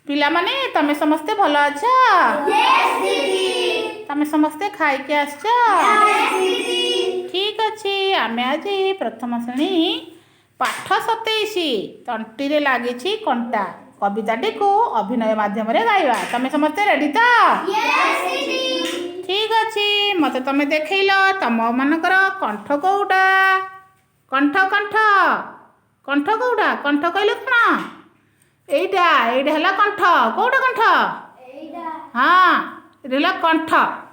पिला माने तमे समस्ते भल अछ? यस दीदी। तमे समस्ते खाई के आछ? यस दीदी। ठीक अछि। आमे आज प्रथम श्रेणी पाठ 27 तंटी रे लागिछि कंटा कविताटी को अभिनय माध्यम रे गाइबा। तमे समस्ते रेडी त? यस दीदी। ठीक अछि। मते तमे देखैलो तम मानकर कंठ कोउटा? कंठ कंठ कंठ कोउटा? कंठ कहले कोन? एइटा हला कंठ। कोउटा कंठ? एइटा। हां एइटा हला कंठ।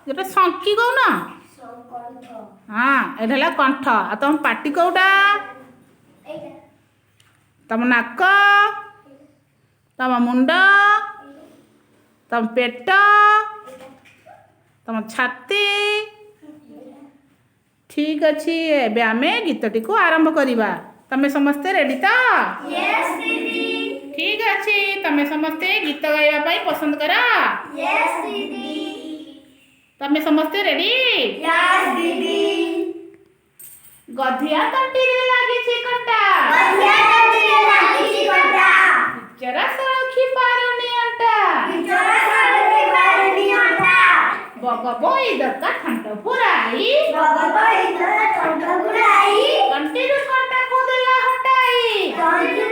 जेटा संकी कहू ना? कंठ। हां एइटा हला कंठ। आ तम पाटी कोउटा? एइटा। तम नाक, तम मुंड, तम पेट, तम छाती। ठीक अछि। एबे आमे गीतटी को आरंभ करिबा। तमे समस्ते रेडी त? यस दीदी। ठीक अछि। तमे समस्ते गीत गाइबा पई पसंद करा? यस दीदी। तमे समस्ते रेडी? यस दीदी। गधिया तंटी रे लागिछि कंटा। गधिया तंटी रे लागिछि कंटा। बिचरा सळखी पारुनी अंटा। बिचरा सळखी पारुनी अंटा। बग बोई दका ठंट पुराई। बग बोई दका ठंट पुराई। तंटी रे कंटा को देला हटाई। तंटी